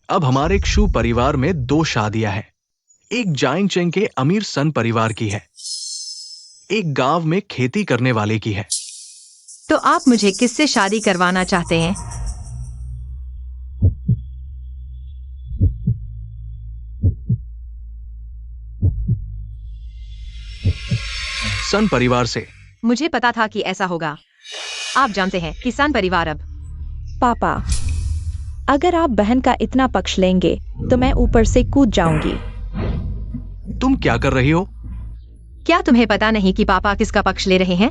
अब हमारे क्षु परिवार में 2 शादियां हैं। एक जाइंग चेंग के अमीर सन परिवार की है, एक गांव में खेती करने वाले की है। तो आप मुझे किससे शादी करवाना चाहते हैं? सन परिवार से। मुझे पता था कि ऐसा होगा। आप जानते हैं कि सन परिवार अब। पापा, अगर आप बहन का इतना पक्ष लेंगे तो मैं ऊपर से कूद जाऊंगी। तुम क्या कर रही हो? क्या तुम्हें पता नहीं कि पापा किसका पक्ष ले रहे हैं?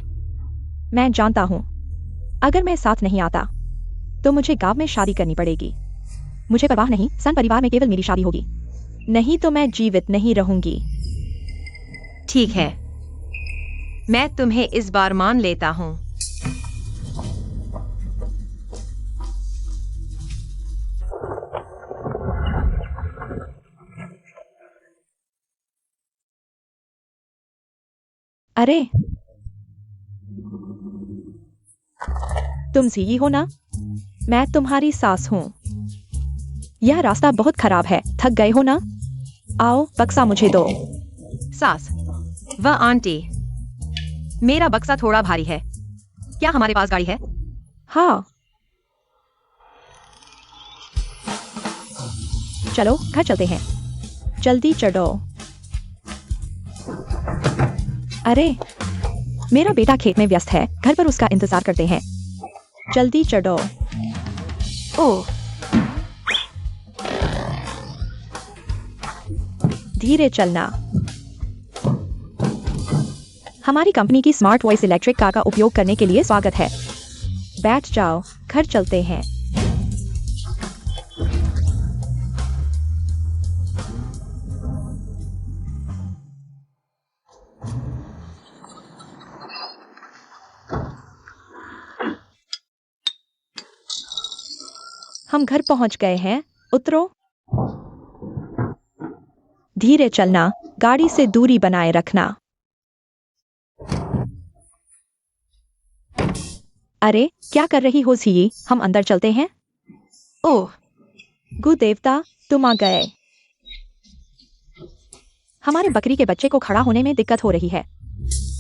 मैं जानता हूँ। अगर मैं साथ नहीं आता तो मुझे गांव में शादी करनी पड़ेगी। मुझे परवाह नहीं, सन परिवार में केवल मेरी शादी होगी, नहीं तो मैं जीवित नहीं रहूंगी। ठीक है, मैं तुम्हें इस बार मान लेता हूँ। अरे, तुम सी हो ना? मैं तुम्हारी सास हूँ। यह रास्ता बहुत खराब है, थक गए हो ना? आओ, बक्सा मुझे दो। सास? वह आंटी, मेरा बक्सा थोड़ा भारी है। क्या हमारे पास गाड़ी है? हाँ। चलो घर चलते हैं, जल्दी चढ़ो। अरे, मेरा बेटा खेत में व्यस्त है, घर पर उसका इंतजार करते हैं। जल्दी चढ़ो। ओह, धीरे चलना। हमारी कंपनी की स्मार्ट वॉइस इलेक्ट्रिक कार का उपयोग करने के लिए स्वागत है। बैठ जाओ, घर चलते हैं। हम घर पहुंच गए हैं, उतरो। धीरे चलना, गाड़ी से दूरी बनाए रखना। अरे, क्या कर रही हो सी? हम अंदर चलते हैं। ओह, गु देवता, तुम आ गए। हमारे बकरी के बच्चे को खड़ा होने में दिक्कत हो रही है।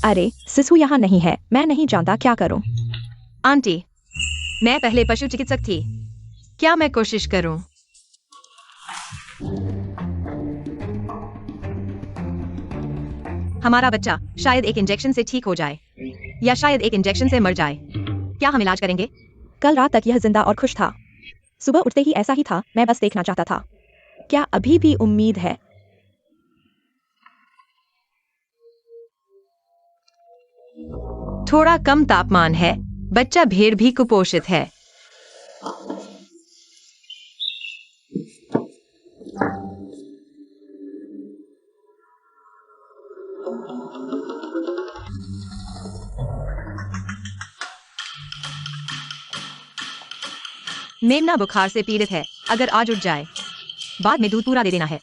अरे, सिसु यहाँ नहीं है, मैं नहीं जानता क्या करूं। आंटी, मैं पहले पशु चिकित्सक थी। क्या मैं कोशिश करूं? हमारा बच्चा शायद एक इंजेक्शन से ठीक हो जाए, या शायद एक इंजेक्शन से मर जाए। क्या हम इलाज करेंगे? कल रात तक यह जिंदा और खुश था। सुबह उठते ही ऐसा ही था, मैं बस देखना चाहता था। क्या अभी भी उम्मीद है? थोड़ा कम तापमान है, बच्चा भेड़ भी कुपोषित है। मेमना बुखार से पीड़ित है, अगर आज उठ जाए बाद में दूध पूरा दे देना है।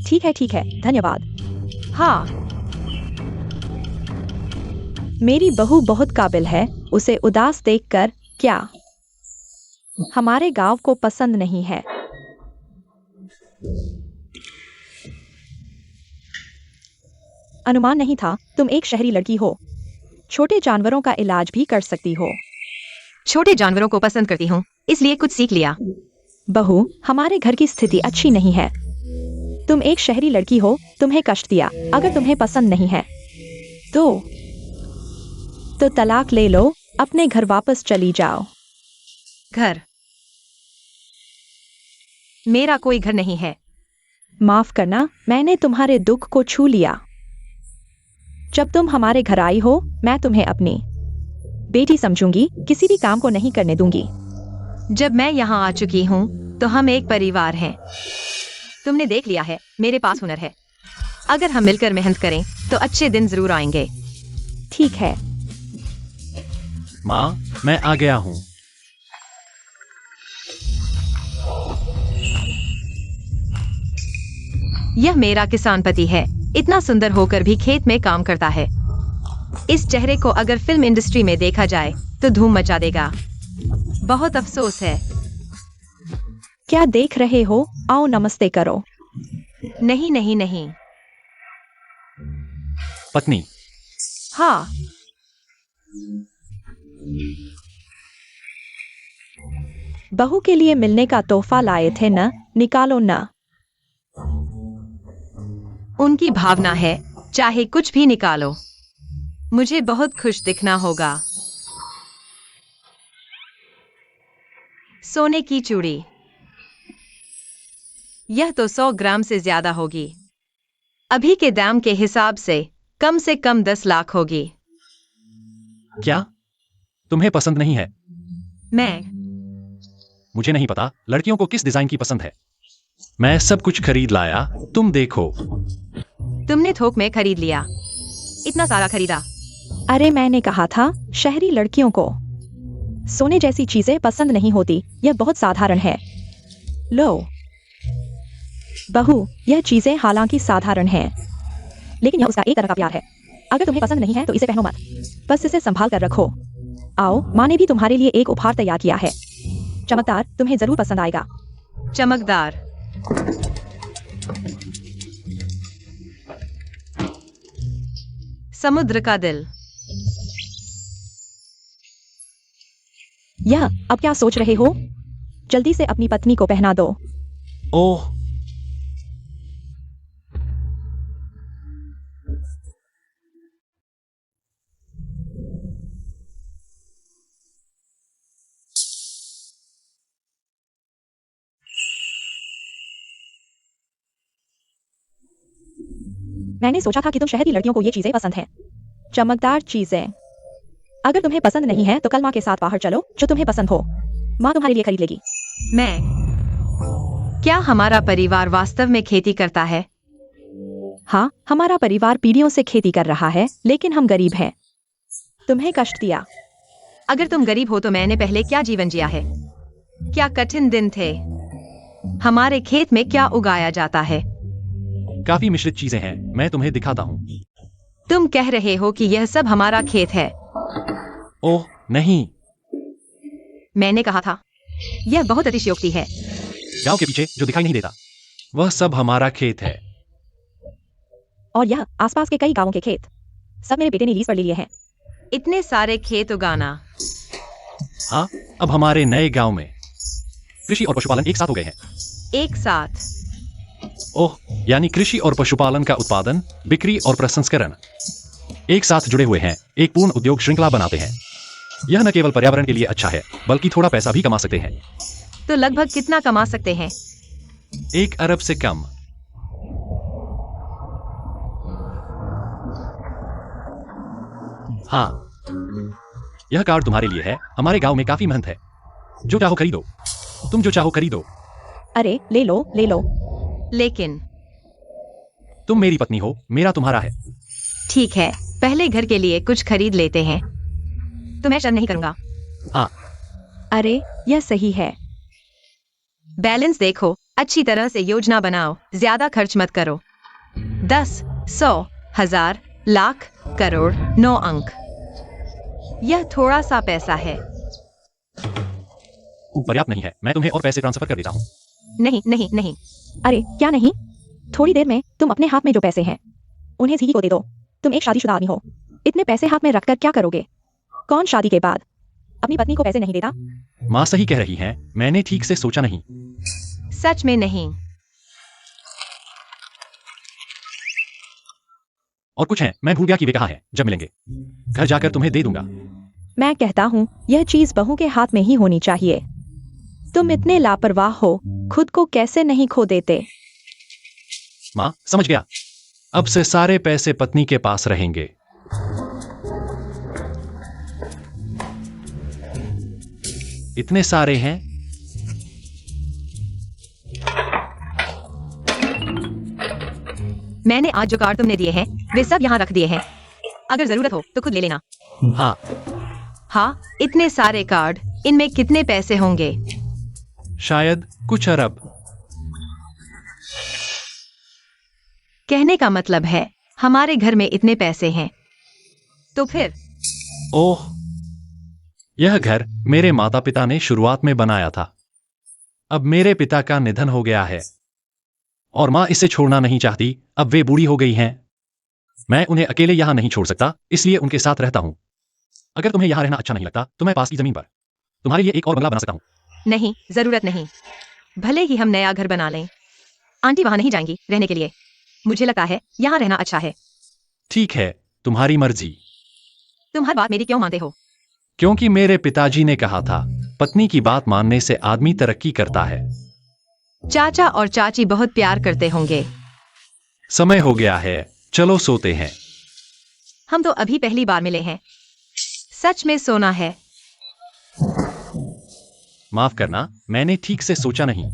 ठीक है, धन्यवाद। हाँ, मेरी बहू बहुत काबिल है, उसे उदास देखकर क्या हमारे गांव को पसंद नहीं है। अनुमान नहीं था तुम एक शहरी लड़की हो। छोटे जानवरों का इलाज भी कर सकती हो। छोटे जानवरों को पसंद करती हूँ, इसलिए कुछ सीख लिया। बहू, हमारे घर की स्थिति अच्छी नहीं है। तुम एक शहरी लड़की हो, तुम्हें कष्ट दिया। अगर तुम्हें पसंद नहीं है तो तलाक ले लो, अपने घर वापस चली जाओ। घर? मेरा कोई घर नहीं है। माफ करना, मैंने तुम्हारे दुख को छू लिया। जब तुम हमारे घर आई हो, मैं तुम्हें अपनी बेटी समझूंगी, किसी भी काम को नहीं करने दूंगी। जब मैं यहाँ आ चुकी हूँ तो हम एक परिवार हैं। तुमने देख लिया है, मेरे पास हुनर है। अगर हम मिलकर मेहनत करें तो अच्छे दिन जरूर आएंगे। ठीक है। माँ, मैं आ गया हूँ। यह मेरा किसान पति है, इतना सुंदर होकर भी खेत में काम करता है। इस चेहरे को अगर फिल्म इंडस्ट्री में देखा जाए तो धूम मचा देगा। बहुत अफसोस है। क्या देख रहे हो? आओ नमस्ते करो। नहीं नहीं नहीं। पत्नी। हाँ। बहू के लिए मिलने का तोहफा लाए थे न? निकालो न। उनकी भावना है, चाहे कुछ भी निकालो। मुझे बहुत खुश दिखना होगा। सोने की चूड़ी। यह तो 100 ग्राम से ज्यादा होगी। अभी के दाम के हिसाब से कम 10 लाख होगी। क्या तुम्हें पसंद नहीं है? मैं मुझे नहीं पता लड़कियों को किस डिजाइन की पसंद है। मैं सब कुछ खरीद लाया, तुम देखो। तुमने थोक में खरीद लिया। इतना सारा खरीदा। अरे मैंने कहा था शहरी लड़कियों को सोने जैसी चीजें पसंद नहीं होती। यह बहुत साधारण है। लो बहू, यह चीजें हालांकि साधारण हैं, लेकिन यह उसका एक तरह का प्यार है। अगर तुम्हें पसंद नहीं है तो इसे पहनो मत, बस इसे संभाल कर रखो। आओ, माँ ने भी तुम्हारे लिए एक उपहार तैयार किया है। चमकदार, तुम्हें जरूर पसंद आएगा। चमकदार। समुद्र का दिल। यह अब क्या सोच रहे हो? जल्दी से अपनी पत्नी को पहना दो। ओह, मैंने सोचा था कि तुम शहरी लड़कियों को ये चीजें पसंद हैं, चमकदार चीजें। अगर तुम्हें पसंद नहीं है तो कल माँ के साथ बाहर चलो, जो तुम्हें पसंद हो। माँ तुम्हारे लिए खरीद लेगी। क्या हमारा परिवार वास्तव में खेती करता है? हाँ, हमारा परिवार पीढ़ियों से खेती कर रहा है, लेकिन हम गरीब हैं। तुम्हें कष्ट दिया। अगर तुम गरीब हो तो मैंने पहले क्या जीवन जिया है? क्या कठिन दिन थे। हमारे खेत में क्या उगाया जाता है? काफी मिश्रित चीजें हैं, मैं तुम्हें दिखाता हूँ। तुम कह रहे हो कि यह सब हमारा खेत है? ओह नहीं, मैंने कहा था। यह बहुत अतिशयोक्ति है। गांव के पीछे जो दिखाई नहीं देता, वह सब हमारा खेत है। और यह आसपास के कई गांवों के खेत, सब मेरे बेटे ने लीज पर ले लिए हैं। इतने सारे खेत उगाना। हाँ, अब हमारे नए गांव में कृषि और पशुपालन एक साथ हो गए हैं। एक साथ? ओह, यानी कृषि और पशुपालन का उत्पादन, बिक्री और प्रसंस्करण एक साथ जुड़े हुए हैं, एक पूर्ण उद्योग श्रृंखला बनाते हैं। यह न केवल पर्यावरण के लिए अच्छा है, बल्कि थोड़ा पैसा भी कमा सकते हैं। तो लगभग कितना कमा सकते हैं? 1 अरब से कम। हाँ, यह कार्ड तुम्हारे लिए है। हमारे गांव में काफी मेहनत है। जो चाहो खरीदो, तुम जो चाहो खरीदो। अरे ले लो ले लो। लेकिन तुम मेरी पत्नी हो, मेरा तुम्हारा है। ठीक है, पहले घर के लिए कुछ खरीद लेते हैं। तो मैं शर्म नहीं करूंगा। हाँ, अरे यह सही है। बैलेंस देखो, अच्छी तरह से योजना बनाओ, ज्यादा खर्च मत करो। 10, 100, 1000, लाख, करोड़, 9 अंक। यह थोड़ा सा पैसा है। पर्याप्त नहीं है। मैं तुम्हें और पैसे ट्रांसफर कर देता हूँ। नहीं नहीं नहीं। अरे क्या नहीं, थोड़ी देर में तुम अपने हाथ में जो पैसे हैं उन्हें झीकी को दे दो। तुम एक शादीशुदा आदमी हो, इतने पैसे हाथ में रखकर क्या करोगे? कौन शादी के बाद अपनी पत्नी को पैसे नहीं देता? माँ सही कह रही हैं, मैंने ठीक से सोचा नहीं। सच में नहीं। और कुछ है, मैं भूल गया कि वे कहाँ हैं। जब मिलेंगे घर जाकर तुम्हें दे दूंगा। मैं कहता हूँ यह चीज बहू के हाथ में ही होनी चाहिए। तुम इतने लापरवाह हो, खुद को कैसे नहीं खो देते? माँ समझ गया, अब से सारे पैसे पत्नी के पास रहेंगे। इतने सारे हैं। मैंने आज जो कार्ड तुमने दिए हैं वे सब यहाँ रख दिए हैं। अगर जरूरत हो तो खुद ले लेना। हाँ, हाँ, इतने सारे कार्ड, इनमें कितने पैसे होंगे? शायद कुछ अरब। कहने का मतलब है हमारे घर में इतने पैसे हैं। तो फिर? ओह, यह घर मेरे माता पिता ने शुरुआत में बनाया था। अब मेरे पिता का निधन हो गया है और माँ इसे छोड़ना नहीं चाहती। अब वे बूढ़ी हो गई हैं। मैं उन्हें अकेले यहाँ नहीं छोड़ सकता, इसलिए उनके साथ रहता हूँ। अगर तुम्हें यहाँ रहना अच्छा नहीं लगता तो मैं पास की जमीन पर तुम्हारे लिए एक और बंगला बना सकता हूँ। नहीं, जरूरत नहीं। भले ही हम नया घर बना लें, आंटी वहां नहीं जाएंगी रहने के लिए। मुझे लगता है यहाँ रहना अच्छा है। ठीक है, तुम्हारी मर्जी। तुम हर बात मेरी क्यों मानते हो? क्योंकि मेरे पिताजी ने कहा था, पत्नी की बात मानने से आदमी तरक्की करता है। चाचा और चाची बहुत प्यार करते होंगे। समय हो गया है, चलो सोते हैं। हम तो अभी पहली बार मिले हैं। सच में सोना है। माफ करना, मैंने ठीक से सोचा नहीं।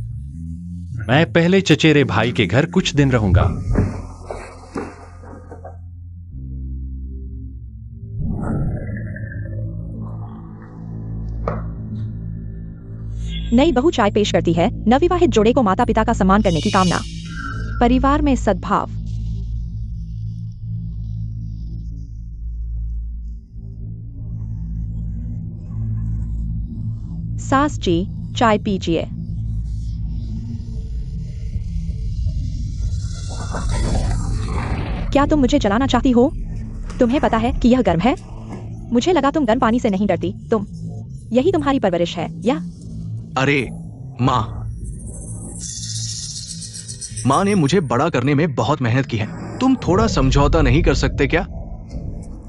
मैं पहले चचेरे भाई के घर कुछ दिन रहूंगा। नई बहू चाय पेश करती है नवविवाहित जोड़े को माता पिता का सम्मान करने की कामना, परिवार में सद्भाव। सास जी, चाय पीजिए। क्या तुम मुझे जलाना चाहती हो? तुम्हें पता है कि यह गर्म है। मुझे लगा तुम गर्म पानी से नहीं डरती। यही तुम्हारी परवरिश है या? अरे माँ, माँ ने मुझे बड़ा करने में बहुत मेहनत की है। तुम थोड़ा समझौता नहीं कर सकते क्या?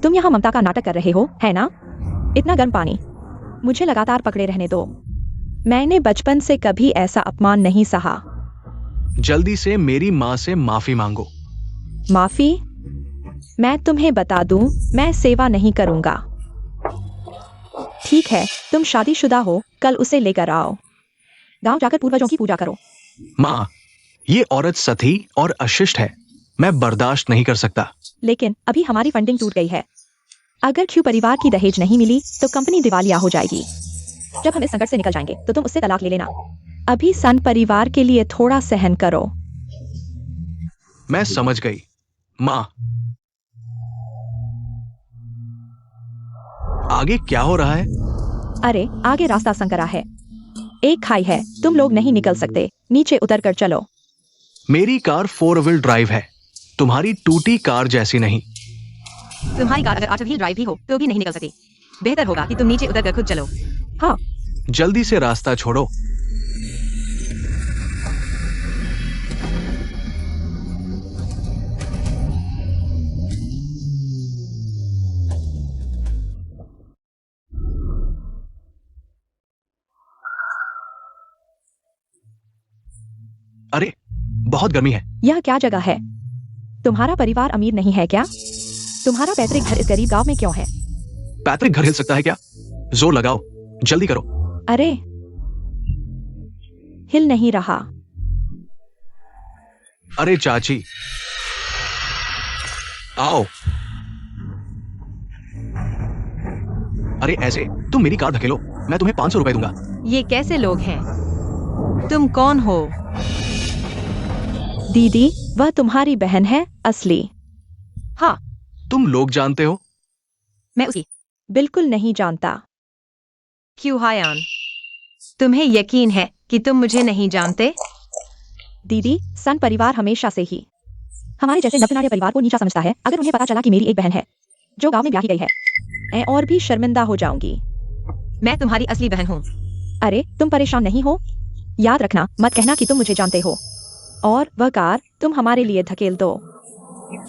तुम यहाँ ममता का नाटक कर रहे हो, है ना? इतना गर्म पानी, मुझे लगातार पकड़े रहने दो। मैंने बचपन से कभी ऐसा अपमान नहीं सहा। जल्दी से मेरी माँ से माफी मांगो। माफी? मैं तुम्हें बता दूं, मैं सेवा नहीं करूंगा। ठीक है, तुम शादीशुदा हो, कल उसे लेकर आओ। गांव जाकर पूर्वजों की पूजा करो। माँ, ये औरत सती और अशिष्ट है। मैं बर्दाश्त नहीं कर सकता। लेकिन अभी हमारी फंडिंग टूट गई है। अगर क्यू परिवार की दहेज नहीं मिली तो कंपनी दिवालिया हो जाएगी। जब हम इस संकट से निकल जाएंगे तो तुम उससे तलाक ले लेना। अभी सन परिवार के लिए थोड़ा सहन करो। मैं समझ गई माँ। आगे क्या हो रहा है? अरे आगे रास्ता संकरा है। एक खाई है, तुम लोग नहीं निकल सकते। नीचे उतर कर चलो। मेरी कार 4 व्हील ड्राइव है, तुम्हारी टूटी कार जैसी नहीं। तुम्हारी कार अगर 8 व्हील ड्राइव भी हो तो भी नहीं निकल सकती। बेहतर होगा कि तुम नीचे उतर कर खुद चलो। हाँ, जल्दी से रास्ता छोड़ो। अरे बहुत गर्मी है। यह क्या जगह है? तुम्हारा परिवार अमीर नहीं है क्या? तुम्हारा पैतृक घर इस गरीब गांव में क्यों है? पैतृक घर हिल सकता है क्या? जोर लगाओ, जल्दी करो। अरे हिल नहीं रहा। अरे चाची, आओ। अरे ऐसे तुम मेरी कार धकेलो, मैं तुम्हें 500 रुपए दूंगा। ये कैसे लोग हैं? तुम कौन हो? दीदी, वह तुम्हारी बहन है असली। हाँ, तुम लोग जानते हो? मैं उसी। बिल्कुल नहीं जानता। क्यों हायान, तुम्हें यकीन है कि तुम मुझे नहीं जानते? दीदी, सन परिवार हमेशा से ही हमारे जैसे नवनार्य परिवार को नीचा समझता है। अगर उन्हें पता चला कि मेरी एक बहन है जो गांव में ब्याही गई है, मैं और भी शर्मिंदा हो जाऊंगी। मैं तुम्हारी असली बहन हूँ। अरे तुम परेशान नहीं हो? याद रखना, मत कहना कि तुम मुझे जानते हो। और वह कार तुम हमारे लिए धकेल दो।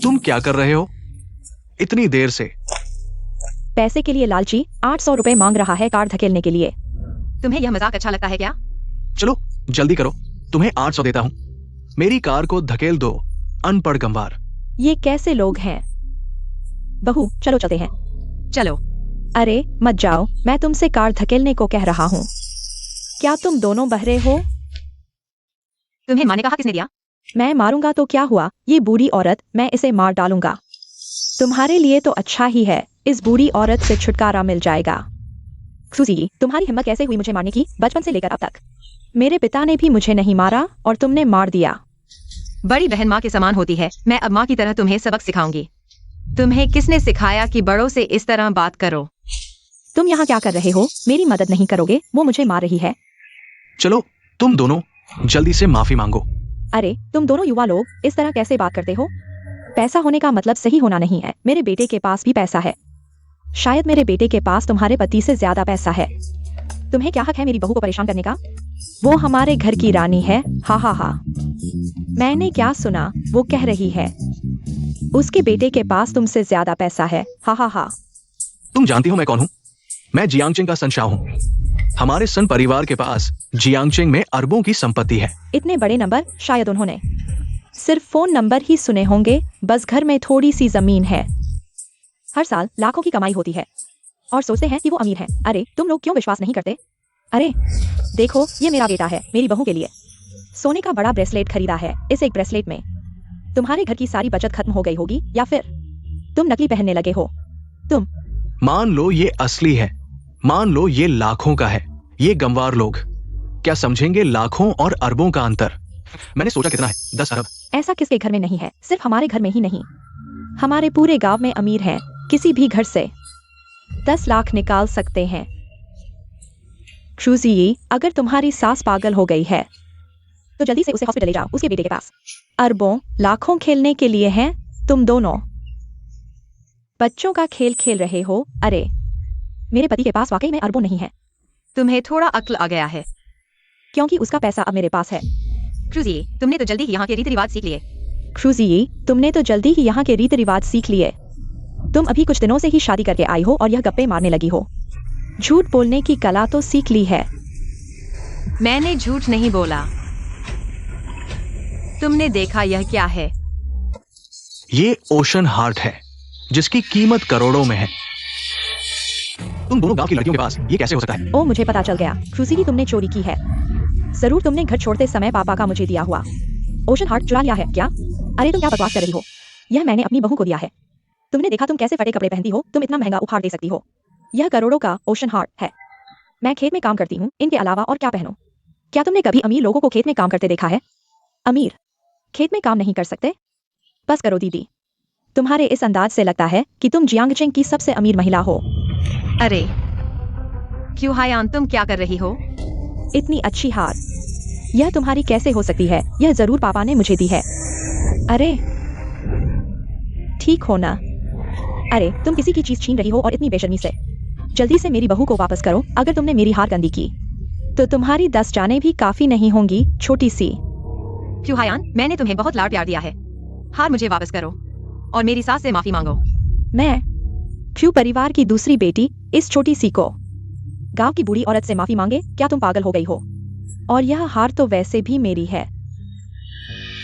तुम क्या कर रहे हो इतनी देर से? पैसे के लिए लालची 800 रुपए मांग रहा है कार धकेलने के लिए। तुम्हें यह मजाक अच्छा लगता है क्या? चलो जल्दी करो, तुम्हें 800 देता हूं। मेरी कार को धकेल दो, अनपढ़ गंवार। ये कैसे लोग हैं? बहू, चलो चलते हैं। चलो। अरे मत जाओ, मैं तुमसे कार धकेलने को कह रहा हूँ। क्या तुम दोनों बहरे हो? तुम्हें मारने का हक किसने दिया? मैं मारूंगा तो क्या हुआ? ये बूढ़ी औरत, मैं इसे मार डालूंगा। तुम्हारे लिए तो अच्छा ही है, इस बूढ़ी औरत से छुटकारा मिल जाएगा। सुजी, तुम्हारी हिम्मत कैसे हुई मुझे मारने की? बचपन से लेकर अब तक मेरे पिता ने भी मुझे नहीं मारा और तुमने मार दिया। बड़ी बहन माँ के समान होती है। मैं अब माँ की तरह तुम्हें सबक सिखाऊंगी। तुम्हें किसने सिखाया कि बड़ों से इस तरह बात करो? तुम यहाँ क्या कर रहे हो? मेरी मदद नहीं करोगे? वो मुझे मार रही है। चलो तुम दोनों जल्दी से माफी मांगो। अरे तुम दोनों युवा लोग इस तरह कैसे बात करते हो? पैसा होने का मतलब सही होना नहीं है। मेरे बेटे के पास भी पैसा है। शायद मेरे बेटे के पास तुम्हारे पति से ज्यादा पैसा है। तुम्हें क्या हक है मेरी बहू को परेशान करने का? वो हमारे घर की रानी है। हा हा हा। मैंने क्या सुना? वो कह रही है उसके बेटे के पास तुमसे ज्यादा पैसा है। हा हा हा। तुम जानती हो मैं कौन हूं? मैं जियांगचेंग का संशाह हूं। हमारे सन परिवार के पास जियांगचेंग में अरबों की संपत्ति है। इतने बड़े नंबर शायद उन्होंने सिर्फ फोन नंबर ही सुने होंगे। बस घर में थोड़ी सी जमीन है। हर साल लाखों की कमाई होती है और सोचते हैं कि वो अमीर हैं। अरे तुम लोग क्यों विश्वास नहीं करते? अरे देखो, ये मेरा बेटा है। मेरी बहू के लिए सोने का बड़ा ब्रेसलेट खरीदा है। इस एक ब्रेसलेट में तुम्हारे घर की सारी बचत खत्म हो गई होगी, या फिर तुम नकली पहनने लगे हो। तुम मान लो ये असली है, मान लो ये लाखों का है। ये गंवार लोग क्या समझेंगे लाखों और अरबों का अंतर? मैंने सोचा कितना है, 10 अरब। ऐसा किसके घर में नहीं है? सिर्फ हमारे घर में ही नहीं, हमारे पूरे गांव में अमीर हैं। किसी भी घर से 10 लाख निकाल सकते हैं। क्रूजी, अगर तुम्हारी सास पागल हो गई है तो जल्दी से उसे हॉस्पिटल ले जाओ। उसके बेटे के पास अरबों लाखों खेलने के लिए हैं। तुम दोनों बच्चों का खेल खेल रहे हो। अरे मेरे पति के पास वाकई में अरबों नहीं है, तुम्हें थोड़ा अक्ल आ गया है। क्योंकि उसका पैसा अब मेरे पास है। क्रूजी, तुमने तो जल्दी ही यहाँ के रीति रिवाज सीख लिए। क्रूजी, तुमने तो जल्दी ही यहाँ के रीति रिवाज सीख लिए। तुम अभी कुछ दिनों से ही शादी करके आई हो और यह गप्पे मारने लगी हो। झूठ बोलने की कला तो सीख ली है। मैंने झूठ नहीं बोला। तुमने देखा यह क्या है? ये ओशन हार्ट है जिसकी कीमत करोड़ों में है। तुम दोनों गांव की लड़कियों के पास ये कैसे हो सकता है? ओ, मुझे पता चल गया। क्रूजी, तुमने चोरी की है। जरूर तुमने घर छोड़ते समय पापा का मुझे दिया हुआ ओशन हार्ट चुरा लिया है क्या? अरे तुम क्या बकवास कर रही हो? यह मैंने अपनी बहू को दिया है। तुमने देखा तुम कैसे फटे कपड़े पहनती हो? तुम इतना महंगा उपहार दे सकती हो? यह करोड़ों का ओशन हार्ट है। मैं खेत में काम करती हूँ, इनके अलावा और क्या पहनूं? क्या तुमने कभी अमीर लोगों को खेत में काम करते देखा है? अमीर खेत में काम नहीं कर सकते? बस करो दीदी, तुम्हारे इस अंदाज से लगता है कि तुम जियांगचेंग की सबसे अमीर महिला हो। अरे क्यों हायान, तुम क्या कर रही हो? इतनी अच्छी हार यह तुम्हारी कैसे हो सकती है? यह जरूर पापा ने मुझे दी है। अरे ठीक हो ना? अरे तुम किसी की चीज छीन रही हो और इतनी बेशर्मी से। जल्दी से मेरी बहू को वापस करो। अगर तुमने मेरी हार गंदी की तो तुम्हारी 10 जानें भी काफी नहीं होंगी, छोटी सी। क्यों हायान, मैंने तुम्हें बहुत लाड प्यार दिया है। हार मुझे वापस करो और मेरी सास से माफी मांगो। मैं क्यों परिवार की दूसरी बेटी इस छोटी सी को गांव की बूढ़ी औरत से माफी मांगे? क्या तुम पागल हो गई हो? और यह हार तो वैसे भी मेरी है।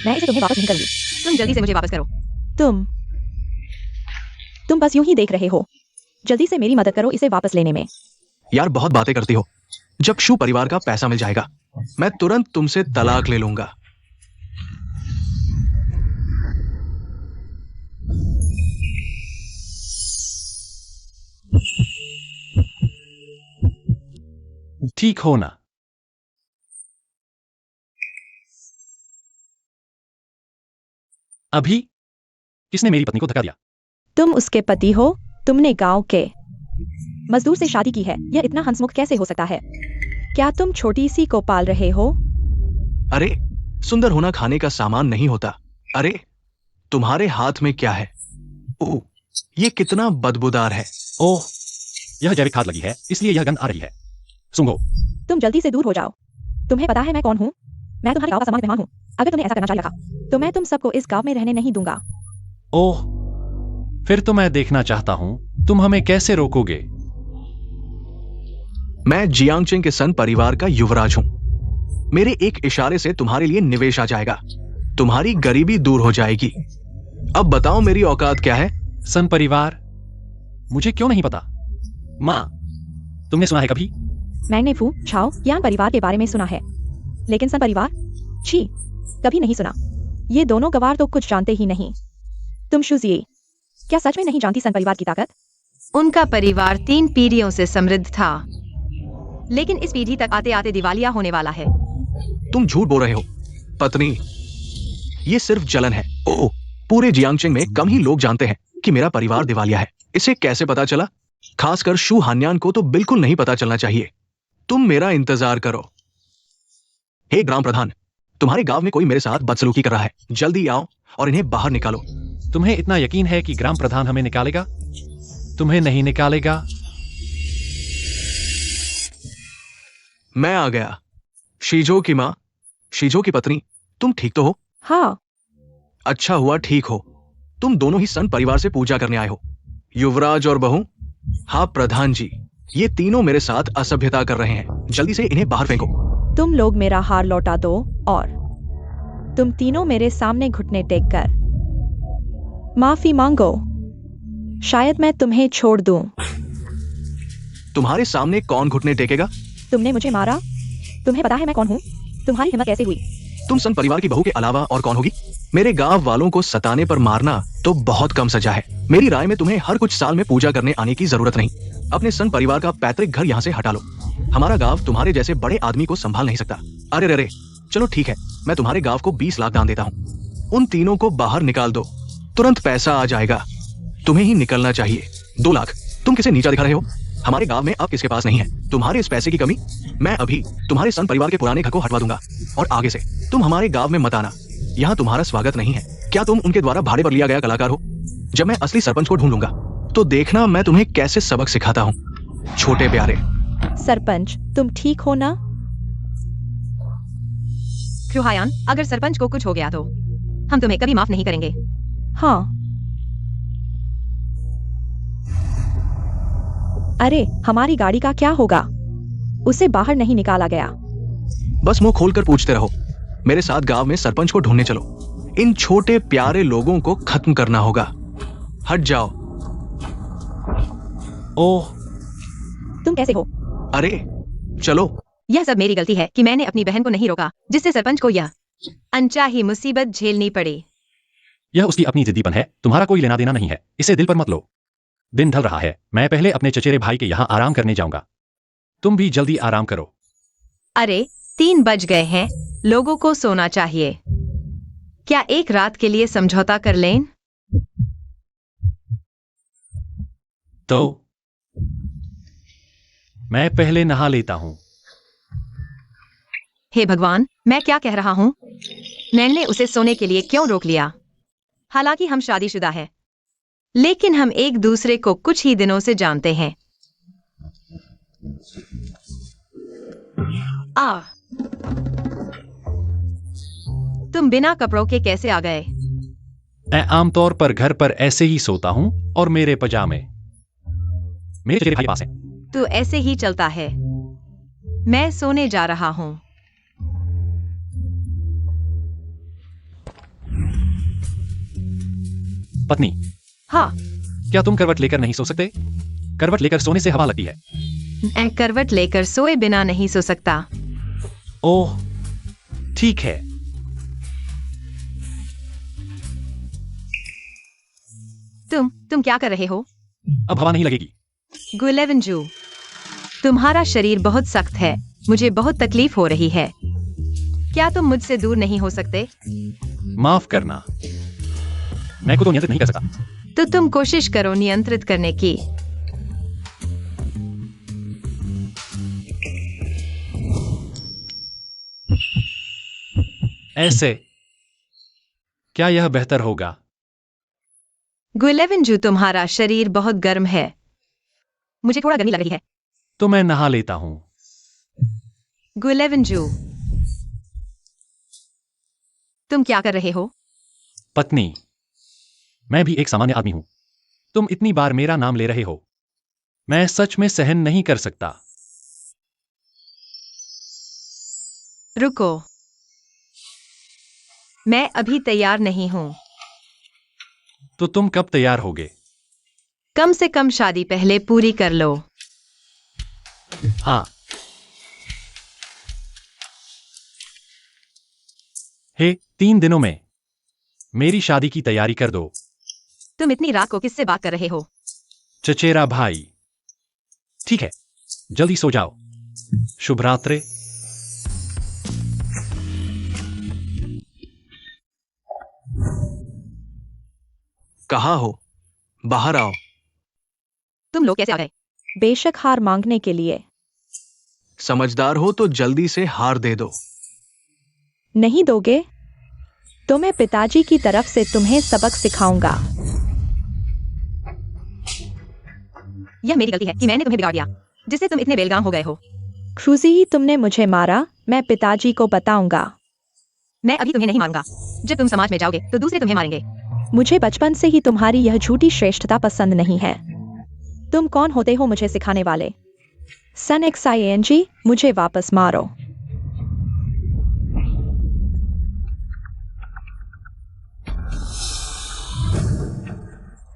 मैं इसे तुम्हें वापस नहीं करूंगी। तुम जल्दी से मुझे वापस करो। तुम बस यूं ही देख रहे हो। जल्दी से मेरी मदद करो इसे वापस लेने में। यार बहुत बातें करती हो। जब शू परिवार का पैसा मिल जाएगा मैं तुरंत तुमसे तलाक ले लूंगा। ठीक हो ना? अभी किसने मेरी पत्नी को धक्का दिया? तुम उसके पति हो। तुमने गांव के मजदूर से शादी की है। यह इतना हंसमुख कैसे हो सकता है? क्या तुम छोटी सी को पाल रहे हो? अरे सुंदर होना खाने का सामान नहीं होता। अरे तुम्हारे हाथ में क्या है? ओह, ये कितना बदबूदार है। ओह, यह जैविक खाद लगी है, इसलिए यह गंध आ रही है। सुंगो, तुम जल्दी से दूर हो जाओ। तुम्हें पता है मैं कौन हूँ? मैं तुम्हारे गांव का सामान्य मेहमान हूँ। अगर तुमने ऐसा करना जारी रखा तो मैं तुम सबको इस गांव में रहने नहीं दूंगा। ओह, फिर तो मैं देखना चाहता हूं तुम हमें कैसे रोकोगे। मैं जियांगचेंग के सन परिवार का युवराज हूं। मेरे एक इशारे से तुम्हारे लिए निवेश आ जाएगा। तुम्हारी गरीबी दूर हो जाएगी। अब बताओ मेरी औकात क्या है? सन परिवार? मुझे क्यों नहीं पता? माँ, तुमने सुना है कभी? मैंने फू छाओ यान परिवार के बारे में सुना है, लेकिन सन परिवार छी कभी नहीं सुना। ये दोनों गवार तो कुछ जानते ही नहीं। तुम शुजिए क्या सच में नहीं जानती सन परिवार की ताकत? उनका परिवार 3 पीढ़ियों से समृद्ध था, लेकिन इस पीढ़ी तक आते आते दिवालिया होने वाला है। तुम झूठ बोल रहे हो पत्नी। ये सिर्फ जलन है। ओह, पूरे जियांगचेंग में कम ही लोग जानते हैं कि मेरा परिवार दिवालिया है। इसे कैसे पता चला? खासकर शू हान्यान को तो बिल्कुल नहीं पता चलना चाहिए। तुम मेरा इंतजार करो। हे ग्राम प्रधान, तुम्हारे गांव में कोई मेरे साथ बदसलूकी कर रहा है। जल्दी आओ और इन्हें बाहर निकालो। तुम्हें इतना यकीन है कि ग्राम प्रधान हमें निकालेगा? तुम्हें नहीं निकालेगा। मैं आ गया। शीजो की माँ, शीजो की पत्नी, तुम ठीक तो हो? हाँ, अच्छा हुआ ठीक हो। तुम दोनों ही सन परिवार से पूजा करने आए हो, युवराज और बहू। हाँ प्रधान जी, ये तीनों मेरे साथ असभ्यता कर रहे हैं। जल्दी से इन्हें बाहर फेंको। तुम लोग मेरा हार लौटा दो और तुम तीनों मेरे सामने घुटने टेक कर माफी मांगो। शायद मैं तुम्हें छोड़ दूं। तुम्हारे सामने कौन घुटने टेकेगा? तुमने मुझे मारा, तुम्हें पता है मैं कौन हूँ? तुम्हारी हिम्मत कैसे हुई? तुम सन परिवार की बहू के अलावा और कौन होगी? मेरे गांव वालों को सताने पर मारना तो बहुत कम सजा है। मेरी राय में तुम्हें हर कुछ साल में पूजा करने आने की जरूरत नहीं। अपने सन परिवार का पैतृक घर यहाँ से हटा लो। हमारा गांव तुम्हारे जैसे बड़े आदमी को संभाल नहीं सकता। अरे रे, चलो ठीक है, मैं तुम्हारे गांव को 20 लाख दान देता हूँ। उन तीनों को बाहर निकाल दो, तुरंत पैसा आ जाएगा। तुम्हें ही निकलना चाहिए। 2 लाख? तुम किसे नीचा दिखा रहे हो? हमारे गांव में अब किसके पास नहीं है तुम्हारे इस पैसे की कमी? मैं अभी तुम्हारे सन परिवार के पुराने घर को हटवा दूंगा और आगे से तुम हमारे गांव में मत आना। यहाँ तुम्हारा स्वागत नहीं है। क्या तुम उनके द्वारा भाड़े पर लिया गया कलाकार हो? जब मैं असली सरपंच को ढूंढ लूंगा तो देखना मैं तुम्हें कैसे सबक सिखाता हूँ, छोटे प्यारे। सरपंच, तुम ठीक हो ना? क्रुहायान, अगर सरपंच को कुछ हो गया तो हम तुम्हें कभी माफ नहीं करेंगे। हाँ। अरे, हमारी गाड़ी का क्या होगा? उसे बाहर नहीं निकाला गया। बस मुंह खोलकर पूछते रहो। मेरे साथ गांव में सरपंच को ढूंढने चलो। इन छोटे प्यारे लोगों को खत्म करना होगा। हट जाओ। ओह, तुम कैसे हो? अरे चलो। यह सब मेरी गलती है कि मैंने अपनी बहन को नहीं रोका, जिससे सरपंच को यह अनचाही मुसीबत झेलनी पड़ी। यह उसकी अपनी जिद्दीपन है, तुम्हारा कोई लेना देना नहीं है। इसे दिल पर मत लो। दिन ढल रहा है, मैं पहले अपने चचेरे भाई के यहाँ आराम करने जाऊंगा। तुम भी जल्दी आराम करो। अरे 3 बज गए हैं, लोगों को सोना चाहिए। क्या एक रात के लिए समझौता कर लें? तो मैं पहले नहा लेता हूँ। हे भगवान, मैं क्या कह रहा हूँ? नैन ने उसे सोने के लिए क्यों रोक लिया? हालांकि हम शादीशुदा हैं, लेकिन हम एक दूसरे को कुछ ही दिनों से जानते हैं। तुम बिना कपड़ों के कैसे आ गए? मैं आमतौर पर घर पर ऐसे ही सोता हूँ और मेरे पजामे मेरे चचेरे भाई के पास हैं। तू ऐसे ही चलता है। मैं सोने जा रहा हूँ। पत्नी, हाँ, क्या तुम करवट लेकर नहीं सो सकते? करवट लेकर सोने से हवा लगती है। मैं करवट लेकर सोए बिना नहीं सो सकता। ओह, ठीक है। तुम क्या कर रहे हो? अब हवा नहीं लगेगी। गुलेवंजू, तुम्हारा शरीर बहुत सख्त है। मुझे बहुत तकलीफ हो रही है। क्या तुम मुझसे दूर नहीं हो सकते? माफ करना, मैं को तो नियंत्रित नहीं कर सकता। तो तुम कोशिश करो नियंत्रित करने की। ऐसे क्या यह बेहतर होगा? गुलेवंजू, तुम्हारा शरीर बहुत गर्म है। मुझे थोड़ा गर्मी लग रही है। तो मैं नहा लेता हूँ। गुलेवंजू, तुम क्या कर रहे हो? पत्नी, मैं भी एक सामान्य आदमी हूं। तुम इतनी बार मेरा नाम ले रहे हो, मैं सच में सहन नहीं कर सकता। रुको, मैं अभी तैयार नहीं हूं। तो तुम कब तैयार होगे? कम से कम शादी पहले पूरी कर लो। हाँ। हे, 3 दिनों में मेरी शादी की तैयारी कर दो। तुम इतनी रात को किससे बात कर रहे हो? चचेरा भाई। ठीक है, जल्दी सो जाओ। शुभ रात्रि। कहाँ हो? बाहर आओ। तुम लोग कैसे आ गए? बेशक हार मांगने के लिए। समझदार हो तो जल्दी से हार दे दो। नहीं दोगे तो मैं पिताजी की तरफ से तुम्हें सबक सिखाऊंगा। यह मेरी गलती है कि मैंने तुम्हें बिगाड़ दिया, जिससे तुम इतने बेलगाम हो गए हो। क्रूजी, तुमने मुझे मारा, मैं पिताजी को बताऊंगा। मैं अभी तुम्हें नहीं मारूंगा। जब तुम समाज में जाओगे तो दूसरे तुम्हें मारेंगे। मुझे बचपन से ही तुम्हारी यह झूठी श्रेष्ठता पसंद नहीं है। तुम कौन होते हो मुझे सिखाने वाले? सन XING, मुझे वापस मारो।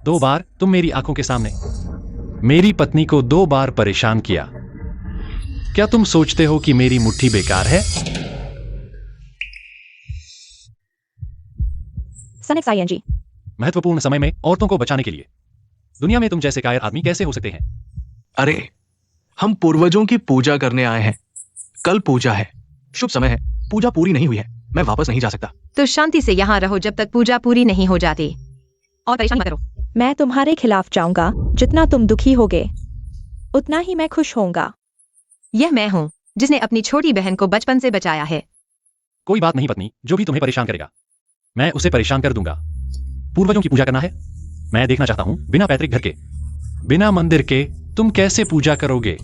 दो बार तुम मेरी आंखों के सामने मेरी पत्नी को 2 बार परेशान किया। क्या तुम सोचते हो कि मेरी मुट्ठी बेकार है? सन XING, महत्वपूर्ण समय में औरतों को बचाने के लिए दुनिया में तुम जैसे कायर आदमी कैसे हो सकते हैं? अरे, हम पूर्वजों की पूजा करने आए हैं। कल पूजा है, शुभ समय है। पूजा पूरी नहीं हुई है, मैं वापस नहीं जा सकता। तो शांति से यहाँ रहो जब तक पूजा पूरी नहीं हो जाती। और परेशान मत करो। मैं तुम्हारे खिलाफ जाऊंगा। जितना तुम दुखी होगे उतना ही मैं खुश होऊंगा। यह मैं हूँ जिसने अपनी छोटी बहन को बचपन से बचाया है। कोई बात नहीं पत्नी, जो भी तुम्हें परेशान करेगा मैं उसे परेशान कर दूंगा। पूर्वजों की पूजा करना है? मैं देखना चाहता हूं बिना पैतृक घर के, बिना मंदिर के तुम कैसे पूजा करोगे।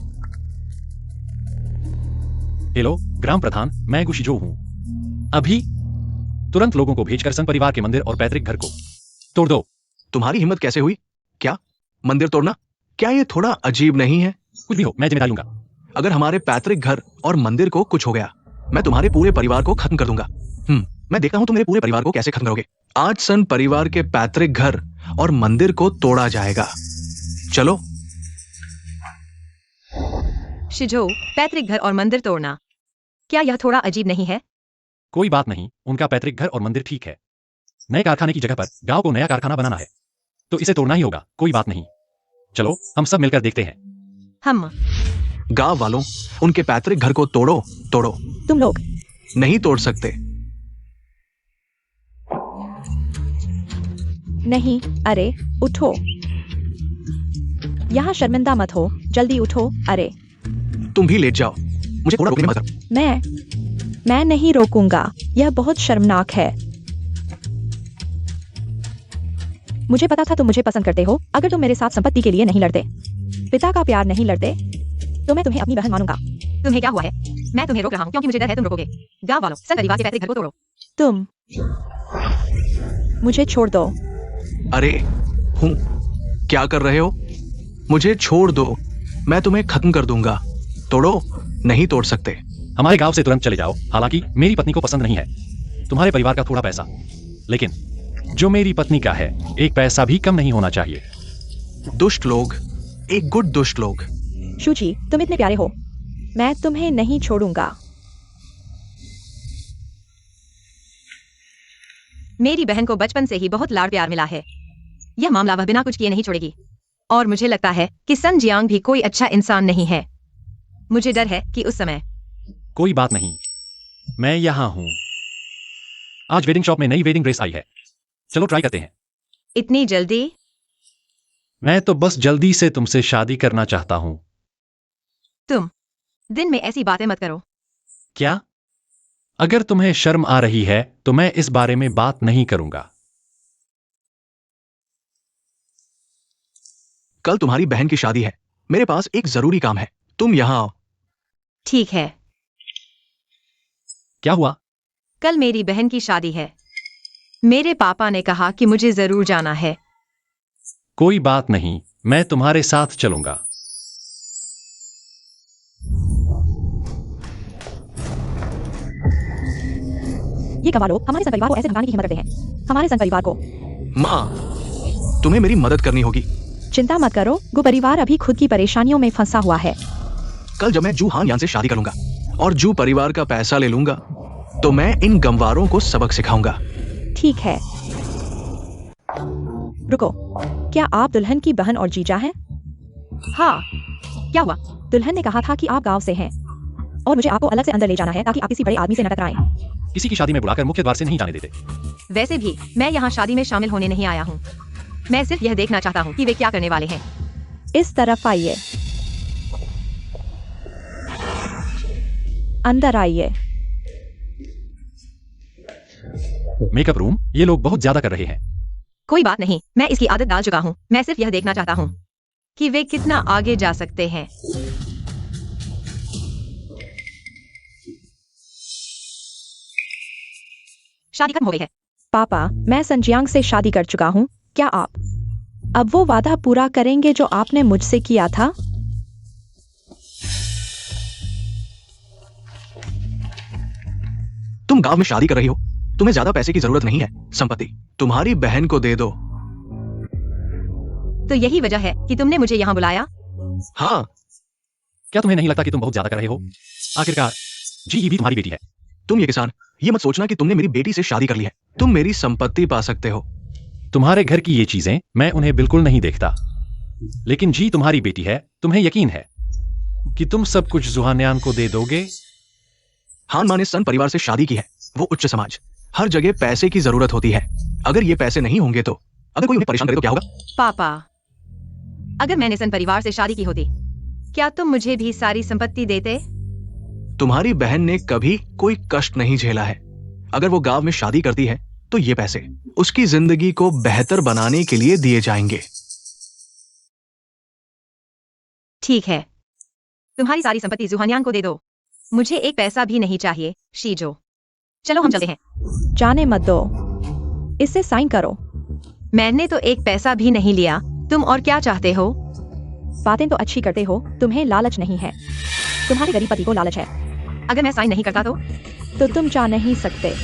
हेलो ग्राम प्रधान, मैं गुशिजो हूं। अभी तुरंत लोगों को भेजकर संघ परिवार के मंदिर और पैतृक घर को तोड़ दो। तुम्हारी हिम्मत कैसे हुई? क्या मंदिर तोड़ना? क्या ये थोड़ा अजीब नहीं है? कुछ भी हो, मैं जिम्मेदारी लूंगा। अगर हमारे पैतृक घर और मंदिर को कुछ हो गया, मैं तुम्हारे पूरे परिवार को खत्म कर दूंगा। मैं देखता हूं तुम मेरे पूरे परिवार को कैसे खत्म करोगे। आज सन परिवार के पैतृक घर और मंदिर को तोड़ा जाएगा। चलो। शिजो, पैतृक घर और मंदिर तोड़ना, क्या यह थोड़ा अजीब नहीं है? कोई बात नहीं, उनका पैतृक घर और मंदिर ठीक है। नए कारखाने की जगह पर गांव को नया कारखाना बनाना है, तो इसे तोड़ना ही होगा। कोई बात नहीं, चलो हम सब मिलकर देखते हैं। हम गांव वालों, उनके पैतृक घर को तोड़ो। तोड़ो। तुम लोग नहीं तोड़ सकते। नहीं, अरे उठो। यहाँ शर्मिंदा मत हो, जल्दी उठो। अरे तुम भी लेट जाओ, मुझे थोड़ा रोकने में मत करो। मैं नहीं रोकूंगा, यह बहुत शर्मनाक है। मुझे पता था तुम मुझे पसंद करते हो। अगर तुम मेरे साथ संपत्ति के लिए नहीं लड़ते, पिता का प्यार नहीं लड़ते, तो मैं तुम्हें अपनी बहन मानूंगा। तुम्हें क्या हुआ है? मैं तुम्हें रोक रहा हूँ क्योंकि मुझे डर है तुम रोकोगे। गांव वालों, संघ परिवार के पैतृक घर को तोड़ो। तुम मुझे छोड़ दो। अरे क्या कर रहे हो? मुझे छोड़ दो, मैं तुम्हें खत्म कर दूंगा। तोड़ो। नहीं तोड़ सकते। हमारे गांव से तुरंत चले जाओ। हालांकि मेरी पत्नी को पसंद नहीं है तुम्हारे परिवार का थोड़ा पैसा, लेकिन जो मेरी पत्नी का है, एक पैसा भी कम नहीं होना चाहिए। दुष्ट लोग, एक गुट दुष्ट लोग। शूची, तुम इतने प्यारे हो, मैं तुम्हें नहीं छोड़ूंगा। मेरी बहन को बचपन से ही बहुत लाड़ प्यार मिला है। यह मामला वह बिना कुछ किए नहीं छोड़ेगी। और मुझे लगता है कि सन जियांग भी कोई अच्छा इंसान नहीं है। मुझे डर है कि उस समय। कोई बात नहीं, मैं यहां हूं। आज वेडिंग शॉप में नई वेडिंग ड्रेस आई है, चलो ट्राई करते हैं। इतनी जल्दी? मैं तो बस जल्दी से तुमसे शादी करना चाहता हूं। तुम दिन में ऐसी बातें मत करो। क्या? अगर तुम्हें शर्म आ रही है तो मैं इस बारे में बात नहीं करूंगा। कल तुम्हारी बहन की शादी है, मेरे पास एक जरूरी काम है। तुम यहां आओ। ठीक है। क्या हुआ? कल मेरी बहन की शादी है। मेरे पापा ने कहा कि मुझे जरूर जाना है। कोई बात नहीं, मैं तुम्हारे साथ चलूंगा। ये गवाह लोग हमारे संघ परिवार को ऐसे धमकाने की हिम्मत करते हैं। हमारे संघ परिवार को। माँ, तुम्हें मेरी मदद करनी होगी। चिंता मत करो, गु परिवार अभी खुद की परेशानियों में फंसा हुआ है। कल जब मैं जू हान यान से शादी करूंगा और जू परिवार का पैसा ले लूंगा, तो मैं इन गंवारों को सबक सिखाऊंगा। ठीक है, रुको, क्या आप दुल्हन की बहन और जीजा हैं? हाँ, क्या हुआ? दुल्हन ने कहा था कि आप गांव से हैं और मुझे आपको अलग से अंदर ले जाना है ताकि आप किसी बड़े आदमी से न टकराएं। किसी की शादी में बुलाकर मुख्य द्वार से नहीं जाने देते। वैसे भी मैं यहाँ शादी में शामिल होने नहीं आया हूँ। मैं सिर्फ यह देखना चाहता हूँ कि वे क्या करने वाले हैं। इस तरफ आइए, अंदर आइए। मेकअप रूम, ये लोग बहुत ज्यादा कर रहे हैं। कोई बात नहीं, मैं इसकी आदत डाल चुका हूँ। मैं सिर्फ यह देखना चाहता हूँ कि वे कितना आगे जा सकते हैं। शादी खत्म हो गई है। पापा, मैं संजियांग से शादी कर चुका हूँ। क्या आप अब वो वादा पूरा करेंगे जो आपने मुझसे किया था? तुम गांव में शादी कर रही हो, तुम्हें ज्यादा पैसे की जरूरत नहीं है। संपत्ति तुम्हारी बहन को दे दो। तो यही वजह है कि तुमने मुझे यहाँ बुलाया। हाँ, क्या तुम्हें नहीं लगता कि तुम बहुत ज्यादा कर रहे हो? आखिरकार जी भी तुम्हारी बेटी है। तुम ये किसान, ये मत सोचना कि तुमने मेरी बेटी से शादी कर ली है। तुम मेरी संपत्ति पा सकते हो। तुम्हारे घर की ये चीजें मैं उन्हें बिल्कुल नहीं देखता, लेकिन जी तुम्हारी बेटी है। तुम्हें यकीन है कि तुम सब कुछ जुहान्यान को दे दोगे? हान मां ने सन परिवार से शादी की है। वो उच्च समाज, हर जगह पैसे की जरूरत होती है। अगर ये पैसे नहीं होंगे तो अगर कोई उन्हें परेशान करे तो क्या होगा? पापा, अगर मैंने सन परिवार से शादी की होती, क्या तुम मुझे भी सारी संपत्ति देते? तुम्हारी बहन ने कभी कोई कष्ट नहीं झेला है। अगर वो गांव में शादी करती है तो ये पैसे उसकी जिंदगी को बेहतर बनाने के लिए दिए जाएंगे। ठीक है, तुम्हारी सारी संपत्ति जुहान्यान को दे दो। मुझे एक पैसा भी नहीं चाहिए। शीजो, चलो हम चलते हैं। जाने मत दो, इससे साइन करो। मैंने तो एक पैसा भी नहीं लिया। तुम और क्या चाहते हो? बातें तो अच्छी करते हो, तुम्हें लालच नहीं है। तुम्हारे गरीब पति को लालच है। अगर मैं साइन नहीं करता तो तुम जा नहीं सकते।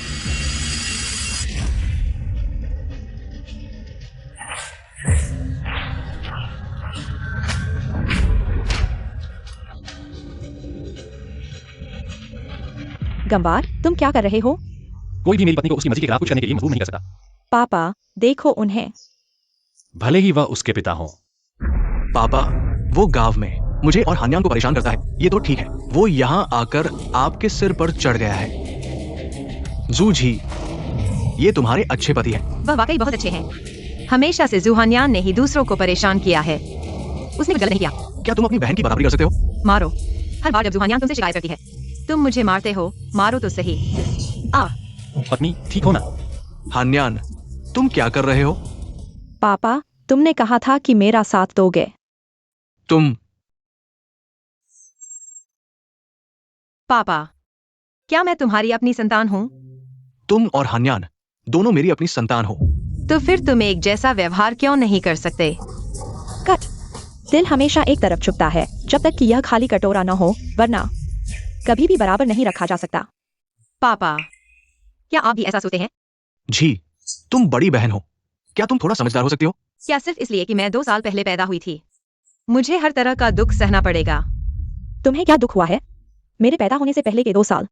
गंवार, तुम क्या कर रहे हो? कोई भी मेरी पत्नी को उसकी मर्जी के खिलाफ कुछ करने के लिए मजबूर नहीं कर सकता, पापा, देखो उन्हें। भले ही वह उसके पिता हो। पापा, वो गांव में मुझे और हान्यान को परेशान करता है, ये तो ठीक है। वो यहाँ आकर आपके सिर पर चढ़ गया है। जूझी, ये तुम्हारे अच्छे पति हैं। वह वाकई बहुत अच्छे हैं। हमेशा से जुहान्यान ने ही दूसरों को परेशान किया है। उसने गलत नहीं किया। क्या तुम अपनी बहन की बराबरी कर सकते हो? मारो। हर बार जब जुहान्यान तुमसे शिकायत करती है, तुम मुझे मारते हो। मारो तो सही। पत्नी, ठीक हो ना? हान्यान, तुम क्या कर रहे हो? पापा, तुमने कहा था कि मेरा साथ दोगे। तुम पापा, क्या मैं तुम्हारी अपनी संतान हूँ? तुम और हान्यान दोनों मेरी अपनी संतान हो। तो फिर तुम एक जैसा व्यवहार क्यों नहीं कर सकते? कट। दिल हमेशा एक तरफ झुकता है जब तक कि यह खाली कटोरा न हो, वरना कभी भी बराबर नहीं रखा जा सकता। पापा, क्या आप भी ऐसा सोचते हैं? जी, तुम बड़ी बहन हो, क्या तुम थोड़ा समझदार हो सकती हो? क्या सिर्फ इसलिए कि मैं 2 साल पहले पैदा हुई थी, मुझे हर तरह का दुख सहना पड़ेगा? तुम्हें क्या दुख हुआ है? मेरे पैदा होने से पहले के 2 साल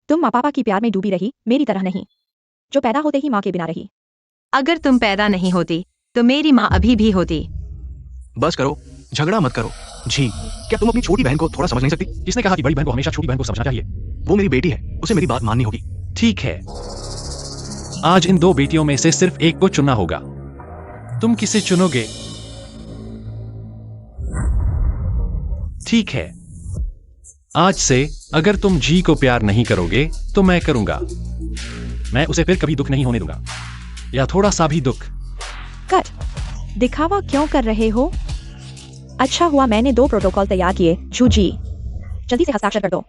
तुम माँ पापा की प्यार में डूबी रही, मेरी तरह नहीं, जो पैदा होते ही माँ के बिना रही। अगर तुम पैदा नहीं होती तो मेरी माँ अभी भी होती। बस करो, झगड़ा मत करो। जी, क्या तुम अपनी छोटी बहन को थोड़ा समझ नहीं सकती? किसने कहा कि बड़ी बहन को हमेशा छोटी बहन को समझना चाहिए? वो मेरी बेटी है, उसे मेरी बात माननी होगी। ठीक है, आज इन 2 बेटियों में से सिर्फ एक को चुनना होगा। तुम किसे चुनोगे? ठीक है, आज से अगर तुम जी को प्यार नहीं करोगे तो मैं करूंगा। मैं उसे फिर कभी दुख नहीं होने दूंगा, या थोड़ा सा भी दुख। कट। दिखावा क्यों कर रहे हो? अच्छा हुआ मैंने 2 प्रोटोकॉल तैयार किए। जी, जल्दी से हस्ताक्षर कर दो।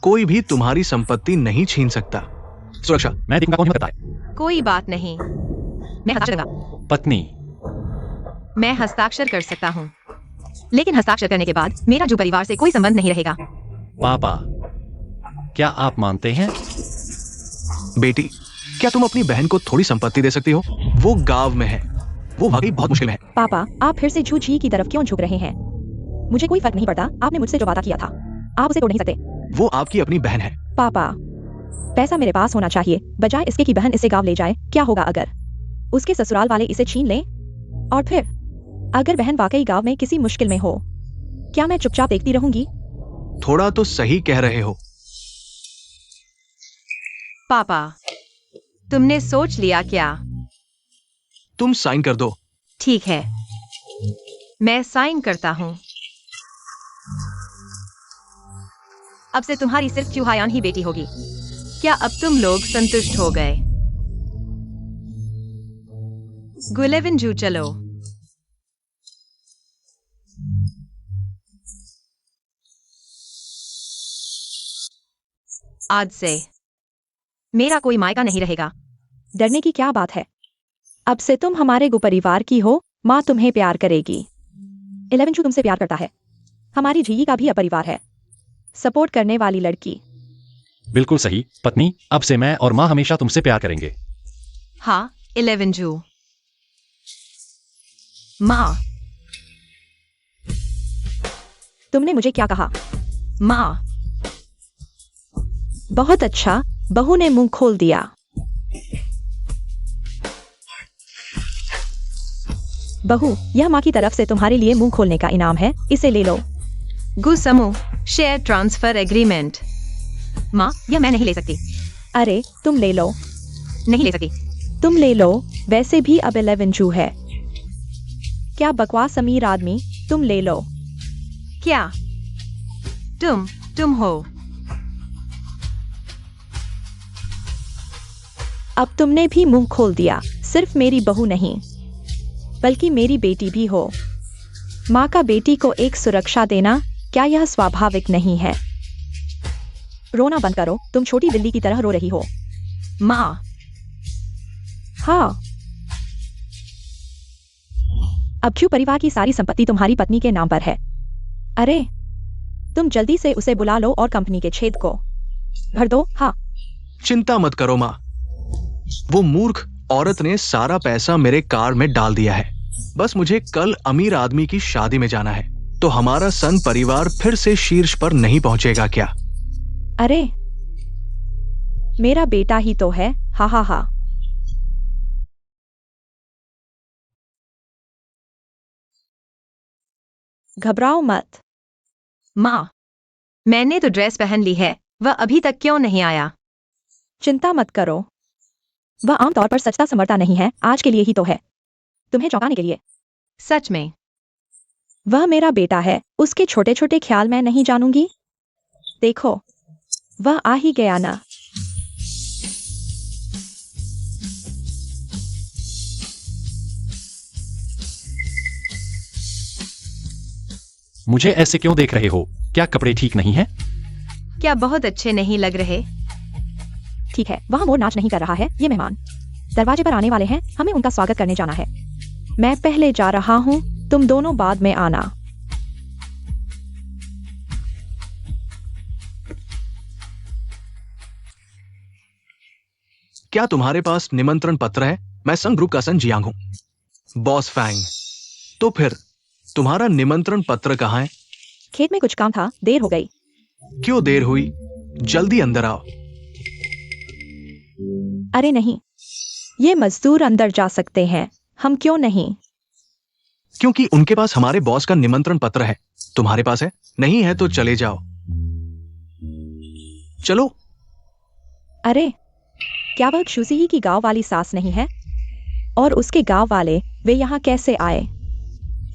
कोई भी तुम्हारी संपत्ति नहीं छीन सकता। सुरक्षा। मैं देखूंगा कौन हिम्मत करता है। कोई बात नहीं, मैं हस्ताक्षर करूंगा। पत्नी, मैं हस्ताक्षर कर सकता हूँ, लेकिन हस्ताक्षर करने के बाद मेरा जो परिवार से कोई संबंध नहीं रहेगा। पापा, क्या आप मानते हैं? बेटी, क्या तुम अपनी बहन को थोड़ी संपत्ति दे सकती हो? वो गांव में है, वो वाकई बहुत मुश्किल में है। पापा, आप फिर से जी की तरफ क्यों झुक रहे हैं? मुझे कोई फर्क नहीं पड़ता, आपने मुझसे जो वादा किया था, आप उसे तोड़ नहीं सकते। वो आपकी अपनी बहन है। पापा, पैसा मेरे पास होना चाहिए, बजाय इसके कि बहन इसे गांव ले जाए। क्या होगा अगर उसके ससुराल वाले इसे छीन लें? और फिर अगर बहन वाकई गांव में किसी मुश्किल में हो, क्या मैं चुपचाप देखती रहूंगी? थोड़ा तो सही कह रहे हो। पापा, तुमने सोच लिया क्या? तुम साइन कर दो। ठीक है, मैं साइन करता हूँ। अब से तुम्हारी सिर्फ चूहायान ही बेटी होगी। क्या अब तुम लोग संतुष्ट हो गए? गुलेविन जू चलो। आज से मेरा कोई मायका नहीं रहेगा। डरने की क्या बात है? अब से तुम हमारे परिवार की हो। माँ तुम्हें प्यार करेगी। 11 जू तुमसे प्यार करता है। हमारी झीगी का भी अपरिवार है। सपोर्ट करने वाली लड़की। बिल्कुल सही पत्नी, अब से मैं और माँ हमेशा तुमसे प्यार करेंगे। हाँ 11 जू। माँ, तुमने मुझे क्या कहा? माँ, बहुत अच्छा। बहू ने मुंह खोल दिया। बहू, यह माँ की तरफ से तुम्हारे लिए मुंह खोलने का इनाम है। इसे ले लो। गुसमो शेयर ट्रांसफर एग्रीमेंट। माँ, यह मैं नहीं ले सकती। अरे तुम ले लो। नहीं ले सकती। तुम ले लो। वैसे भी अब 11 जू है। क्या बकवास अमीर आदमी। तुम ले लो। क्या तुम हो? अब तुमने भी मुंह खोल दिया। सिर्फ मेरी बहू नहीं, बल्कि मेरी बेटी भी हो। माँ का बेटी को एक सुरक्षा देना, क्या यह स्वाभाविक नहीं है? रोना बंद करो। तुम छोटी बिल्ली की तरह रो रही हो। माँ, हाँ। अब क्यों परिवार की सारी संपत्ति तुम्हारी पत्नी के नाम पर है? अरे तुम जल्दी से उसे बुला लो और कंपनी के छेद को भर दो। हाँ। चिंता मत करो माँ, वो मूर्ख औरत ने सारा पैसा मेरे कार में डाल दिया है। बस मुझे कल अमीर आदमी की शादी में जाना है, तो हमारा सन परिवार फिर से शीर्ष पर नहीं पहुंचेगा क्या? अरे मेरा बेटा ही तो है। हा हा हा। घबराओ मत। माँ, मैंने तो ड्रेस पहन ली है। वह अभी तक क्यों नहीं आया? चिंता मत करो। वह आमतौर पर सचता समरता नहीं है। आज के लिए ही तो है, तुम्हें चौंकाने के लिए। सच में? वह मेरा बेटा है। उसके छोटे छोटे ख्याल मैं नहीं जानूंगी। देखो, वह आ ही गया ना। मुझे ऐसे क्यों देख रहे हो? क्या कपड़े ठीक नहीं हैं? क्या बहुत अच्छे नहीं लग रहे? ठीक है, वहां मोर नाच नहीं कर रहा है। ये मेहमान दरवाजे पर आने वाले हैं। हमें उनका स्वागत करने जाना है। मैं पहले जा रहा हूँ, तुम दोनों बाद में आना। क्या तुम्हारे पास निमंत्रण पत्र है? मैं सन ग्रुप का सन जियांग हूं। बॉस फैंग, तो फिर तुम्हारा निमंत्रण पत्र कहाँ है? खेत में कुछ काम था, देर हो गई। क्यों देर हुई? जल्दी अंदर आओ। अरे नहीं, ये मजदूर अंदर जा सकते हैं, हम क्यों नहीं? क्योंकि उनके पास हमारे बॉस का निमंत्रण पत्र है। तुम्हारे पास है? नहीं है तो चले जाओ। चलो। अरे क्या वह क्षुसी की गांव वाली सास नहीं है? और उसके गांव वाले, वे यहाँ कैसे आए?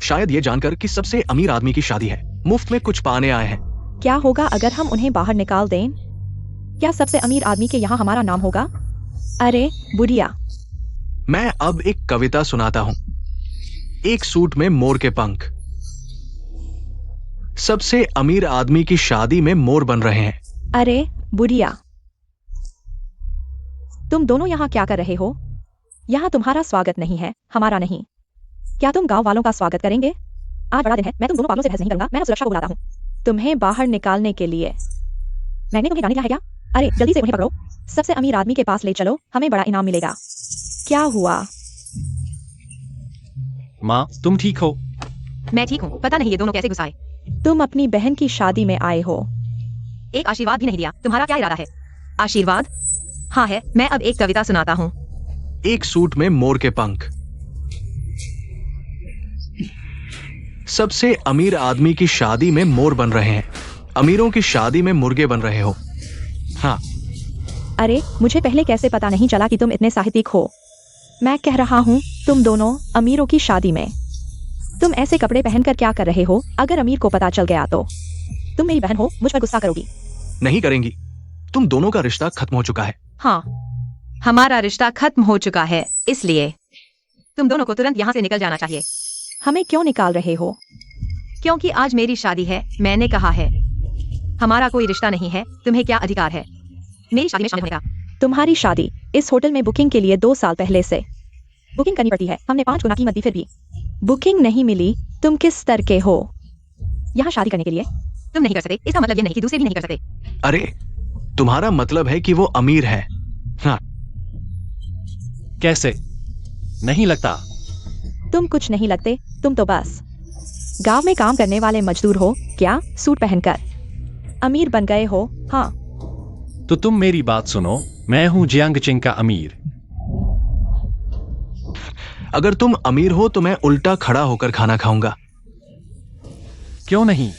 शायद ये जानकर कि सबसे अमीर आदमी की शादी है, मुफ्त में कुछ पाने आए हैं। क्या होगा अगर हम उन्हें बाहर निकाल दें? क्या सबसे अमीर आदमी के यहाँ हमारा नाम होगा? अरे बुढ़िया। मैं अब एक कविता सुनाता हूं। एक सूट में मोर के पंख। सबसे अमीर आदमी की शादी में मोर बन रहे हैं। अरे बुढ़िया, तुम दोनों यहाँ क्या कर रहे हो? यहाँ तुम्हारा स्वागत नहीं है, हमारा नहीं। क्या तुम गांव वालों का स्वागत करेंगे? आज बड़ा दिन है, मैं तुम दोनों पागलों से बहस नहीं करूंगा। मैं सुरक्षा को बुलाता हूँ तुम्हें बाहर निकालने के लिए। मैंने तुम्हें गाने दिया है क्या? अरे जल्दी से उन्हें पकड़ो। सबसे अमीर आदमी के पास ले चलो, हमें बड़ा इनाम मिलेगा। क्या हुआ? माँ, तुम ठीक हो? मैं ठीक हूँ। पता नहीं ये दोनों कैसे घुस आए। तुम अपनी बहन की शादी में आए हो। एक आशीर्वाद भी नहीं दिया। तुम्हारा क्या इरादा है? आशीर्वाद? हाँ है। मैं अब एक कविता सुनाता हूँ। एक सूट में मोर के पंख। सबसे अमीर आदमी की शादी में मोर बन रहे हैं, अमीरों की शादी में मुर्गे बन रहे हो। हाँ। अरे मुझे पहले कैसे पता नहीं चला कि तुम इतने साहित्यिक हो। मैं कह रहा हूँ, तुम दोनों अमीरों की शादी में। तुम ऐसे कपड़े पहनकर क्या कर रहे हो? अगर अमीर को पता चल गया तो? तुम मेरी बहन हो, मुझ पर गुस्सा करोगी? नहीं करेंगी। तुम दोनों का रिश्ता खत्म हो चुका है। हाँ, हमारा रिश्ता खत्म हो चुका है, इसलिए तुम दोनों को तुरंत यहाँ से निकल जाना चाहिए, हमें क्यों निकाल रहे हो? क्योंकि आज मेरी शादी है। मैंने कहा है, हमारा कोई रिश्ता नहीं है। तुम्हें क्या अधिकार है मेरी शादी में शामिल होने का? तुम्हारी शादी इस होटल में बुकिंग के लिए 2 साल पहले से बुकिंग करनी पड़ती है। हमने 5 गुना कीमत दी, फिर भी बुकिंग नहीं मिली। तुम किस स्तर के हो यहाँ शादी करने के लिए? तुम नहीं कर सकते, इसका मतलब ये नहीं कि दूसरे भी नहीं कर सकते। अरे तुम्हारा मतलब है कि वो अमीर है? हाँ, कैसे? नहीं लगता। तुम कुछ नहीं लगते, तुम तो बस गांव में काम करने वाले मजदूर हो क्या, सूट पहनकर अमीर बन गए हो? हाँ, तो तुम मेरी बात सुनो, मैं हूं जियांगचिंग का अमीर। अगर तुम अमीर हो तो मैं उल्टा खड़ा होकर खाना खाऊंगा। क्यों नहीं?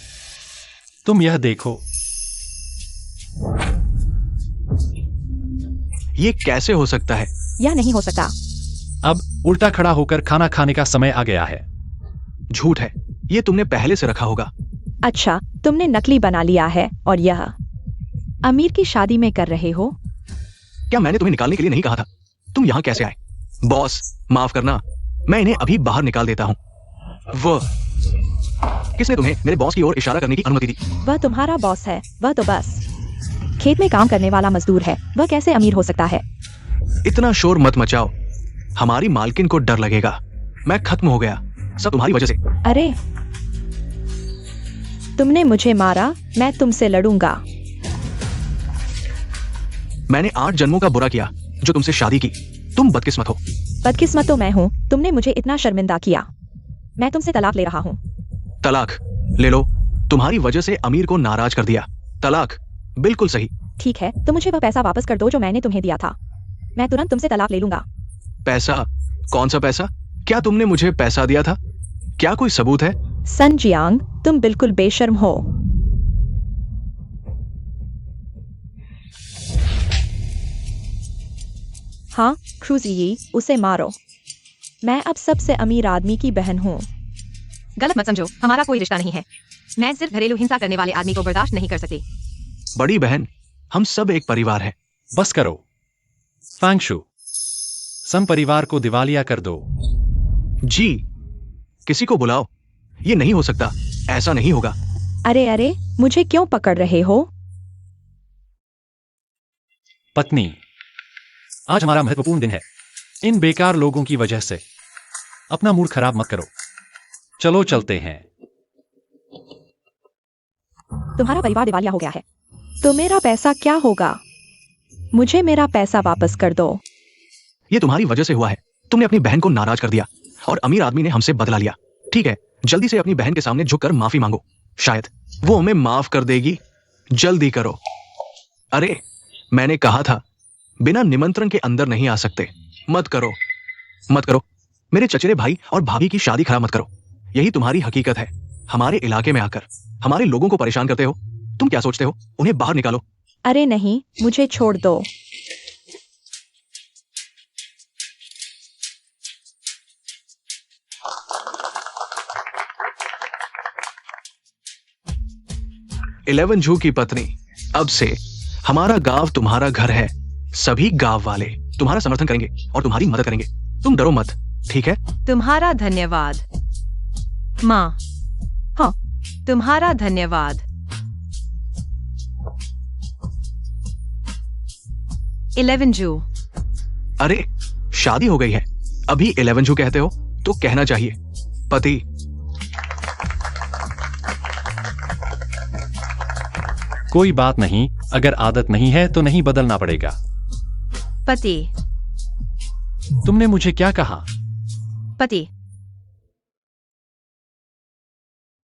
तुम यह देखो। ये कैसे हो सकता है? यह नहीं हो सकता। अब उल्टा खड़ा होकर खाना खाने का समय आ गया है। झूठ है, ये तुमने पहले से रखा होगा। अच्छा, तुमने नकली बना लिया है और यह अमीर की शादी में कर रहे हो? क्या मैंने तुम्हें निकालने के लिए नहीं कहा था? तुम यहाँ कैसे आए? बॉस, माफ करना, मैं इन्हें अभी बाहर निकाल देता हूँ। वो किसने तुम्हें मेरे बॉस की ओर इशारा करने की अनुमति दी? वह तुम्हारा बॉस है। वह तो बस खेत में काम करने वाला मजदूर है। वह कैसे अमीर हो सकता है? इतना शोर मत मचाओ, हमारी मालकिन को डर लगेगा। मैं खत्म हो गया, सब तुम्हारी वजह से। अरे, तुमने मुझे मारा, मैं तुमसे लड़ूंगा। मैंने 8 जन्मों का बुरा किया जो तुमसे शादी की। तुम बदकिस्मत हो। बदकिस्मत तो मैं हूँ, तुमने मुझे इतना शर्मिंदा किया। मैं तुमसे तलाक ले रहा हूँ। तलाक ले लो, तुम्हारी वजह से अमीर को नाराज कर दिया। तलाक, बिल्कुल सही। ठीक है, तो मुझे वह पैसा वापस कर दो जो मैंने तुम्हें दिया था। मैं तुरंत तुमसे तलाक ले लूंगा। पैसा? कौन सा पैसा? क्या तुमने मुझे पैसा दिया था? क्या कोई सबूत है? सन जियांग, तुम बिल्कुल बेशर्म हो। हाँ, क्रूजी, उसे मारो। मैं अब सबसे अमीर आदमी की बहन हूँ। गलत मत समझो, हमारा कोई रिश्ता नहीं है। मैं सिर्फ घरेलू हिंसा करने वाले आदमी को बर्दाश्त नहीं कर सकती। बड़ी बहन, हम सब एक परिवार हैं। बस करो। फांगशु, सम परिवार को दिवालिया कर दो। जी, किसी को बुलाओ। ये नहीं हो सकता, ऐसा नहीं होगा। अरे अरे, मुझे क्यों पकड़ रहे हो? पत्नी, आज हमारा महत्वपूर्ण दिन है। इन बेकार लोगों की वजह से अपना मूड खराब मत करो। चलो चलते हैं। तुम्हारा परिवार दिवालिया हो गया है, तो मेरा पैसा क्या होगा? मुझे मेरा पैसा वापस कर दो। ये तुम्हारी वजह से हुआ है। तुमने अपनी बहन को नाराज कर दिया और अमीर आदमी ने हमसे बदला लिया। ठीक है, जल्दी से अपनी बहन के सामने झुककर माफी मांगो, शायद वो हमें माफ कर देगी। जल्दी करो। अरे, मैंने कहा था बिना निमंत्रण के अंदर नहीं आ सकते। मत करो, मत करो। मेरे चचेरे भाई और भाभी की शादी खराब मत करो। यही तुम्हारी हकीकत है। हमारे इलाके में आकर हमारे लोगों को परेशान करते हो। तुम क्या सोचते हो? उन्हें बाहर निकालो। अरे नहीं, मुझे छोड़ दो। इलेवन जू की पत्नी, अब से हमारा गांव तुम्हारा घर है। सभी गांव वाले तुम्हारा समर्थन करेंगे और तुम्हारी मदद करेंगे। तुम डरो मत, ठीक है? तुम्हारा धन्यवाद माँ। हाँ, तुम्हारा धन्यवाद। 11 जू। अरे, शादी हो गई है, अभी 11 जू कहते हो? तो कहना चाहिए पति। कोई बात नहीं, अगर आदत नहीं है तो नहीं बदलना पड़ेगा। पति। तुमने मुझे क्या कहा? पति।